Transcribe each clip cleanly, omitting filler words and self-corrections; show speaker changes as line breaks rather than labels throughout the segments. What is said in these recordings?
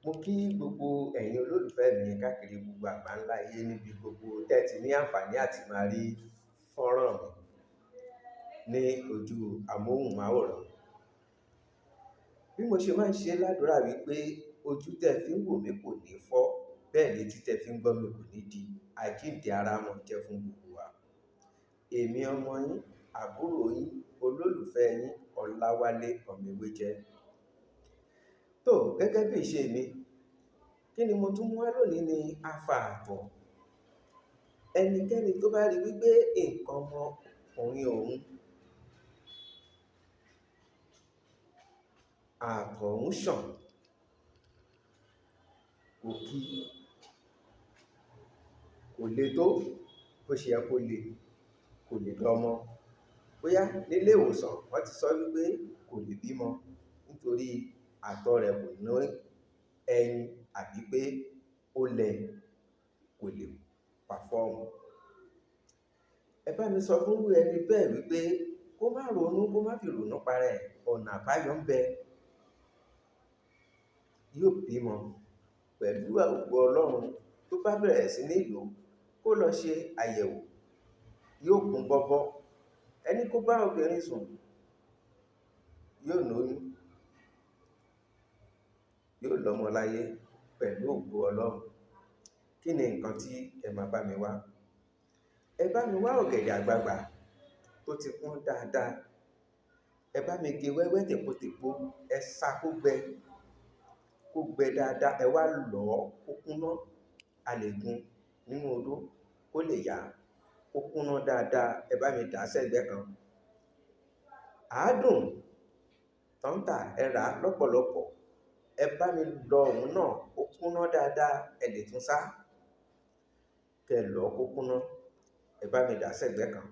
Mo kí gbogbo ẹ̀yin olólùfẹ́ mi káàkiri gbogbo àgbáńlá ayé níbi gbogbo tẹ́ ti ní àǹfààní àti máa rí fọ́nrán mi ní ojú amóhùnmáwòrán. Bí mo ṣe máa ń ṣe ládùúrà wípé ojú tẹ́ fi ń wò mí kò ní fọ́, bẹ́ẹ̀ ni etí tẹ́ fi ń gbọ́ mi kò ní di, àjíǹde ara mọ̀ jẹ́ fún gbogbo wa. Èmi ọmọ yín, àbúrò yín, olólùfẹ́ yín, Ọláwálé Ọ̀mẹ́wéjẹ́. Tó gẹ́gẹ́ bí ìṣe mi, kí ni mo tún mú wá lónìí ni afààtọ̀. Ẹnikẹ́ni tó bá rí wípé nǹkan ọmọkùnrin òun, ààtọ̀ ń ṣàn, kò le tó bó ṣe yẹ kò lè dọ́mọ. Bóyá nílé ìwòsàn wọ́n ti sọ wípé kò lè bímọ nítorí àtọ̀ rẹ̀ kò ní ẹyin àbí pé ó lẹ, kò lè pàfọ́ọ̀mù. Ẹ bá mi sọ fún ẹni bẹ́ẹ̀ wípé kó má ronú, kó má fi ronú parẹ́, ọ̀nà àbáyọ ń bẹ. Yóò bímọ pẹ̀lú ògo Ọlọ́run. Tó bá bẹ̀rẹ̀ sí ní lò kó lọ ṣe àyẹ̀wò, yóò kún bọ́bọ́. Ẹni kó bá obìnrin sùn yóò lóyún, yóò lọ́mọ láyé pẹ̀lú ògo Ọlọ́run. Kí ni nǹkan tí ẹ máa bá mi wá? Ẹ bá mi wá ọ̀gẹ̀dẹ̀ àgbagbà tó ti pọ́n dáadáa. Ẹ bá mi gé wẹ́wẹ́ tèpotèpo, ẹ sá kó gbẹ dáadáa. Ẹ wá lọ̀ kó kúnná. A lè gun nínú odó kó lè yá, kó kúnná dáadáa. Ẹ bá mi dà á sẹ́gbẹ̀ẹ́ kan. Àádùn tọ́ńtà ẹ rà á lọ́pọ̀lọpọ̀. Ẹ bá mi lọ òun náà kó kúnná dáadáa. Ẹ lè tún sá kẹ́ lọ kó kúnná. Ẹ bá mi dà á sẹ́gbẹ̀ẹ́ kan.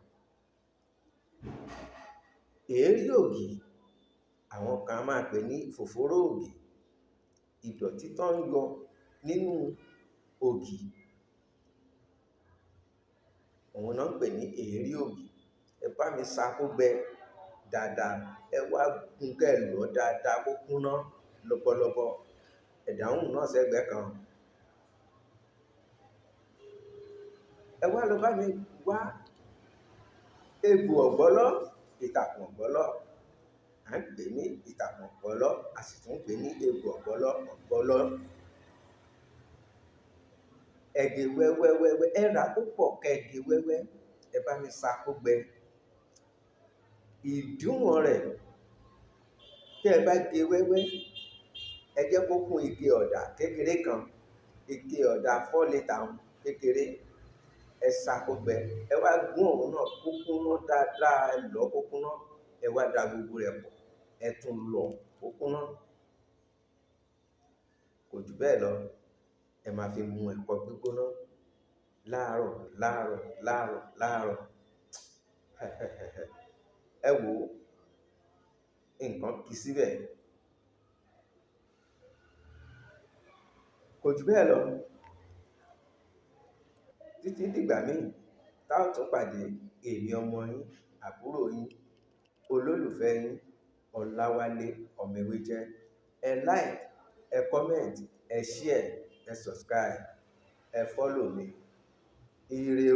Èérí ògì, àwọn kan máa pè ní fòfóró ògì. Ìdọ̀tí tó ń yọ nínú ògì, òun náà ń pè ní èérí ògì. Ẹ bá mi sá kó gbẹ dáadáa. Ẹ wá gun kẹ́ lọ dáadáa kó kúnná lọ́pọ̀lọpọ̀. Ẹ dà òun náà sẹ́gbẹ̀ẹ́ kan. Ẹ wá lọ bá mi wá egbò ọ̀gbọ́lọ́, ìtàkùn ọ̀gbọ́lọ́. À ń pè ní ìtàkùn ọ̀gbọ́lọ́, a sì tún pè ní egbò ọ̀gbọ́lọ́. Ẹ gé wẹ́wẹ́, ẹ rà kó pọ̀ kẹ́ gé wẹ́wẹ́. Ẹ bá mi sá kó gbẹ. Ìdíwọ̀n rẹ̀ tí ẹ bá gé wẹ́wẹ́, ẹ jẹ́ kó kún ike ọ̀dà kékeré kan, ike ọ̀dà 4 lítà kékeré. Ẹ sá kó gbẹ. Ẹ wá gún òun náà kó kúnná dáadáa. Ẹ lọ̀ kó kúnná. Ẹ wá da gbogbo rẹ̀ pọ̀. Ẹ tún lọ̀ kó kúnná. Kò jù bẹ́ẹ̀ lọ. Ẹ máa fi mu ẹ̀kọ gbígbóná láàárọ̀. Ẹ wò ó, nǹkan kì í síbẹ̀. Kò jù bẹ́ẹ̀ lọ. Títí dìgbà míì tá ò tún pàdé, èmi ọmọ yín, àbúrò yín, olólùfẹ́ yín, Ọláwálé Ọ̀mẹ́wéjẹ́. Ẹ like, ẹ comment, ẹ share, ẹ subscribe, ẹ follow mi. Ire o.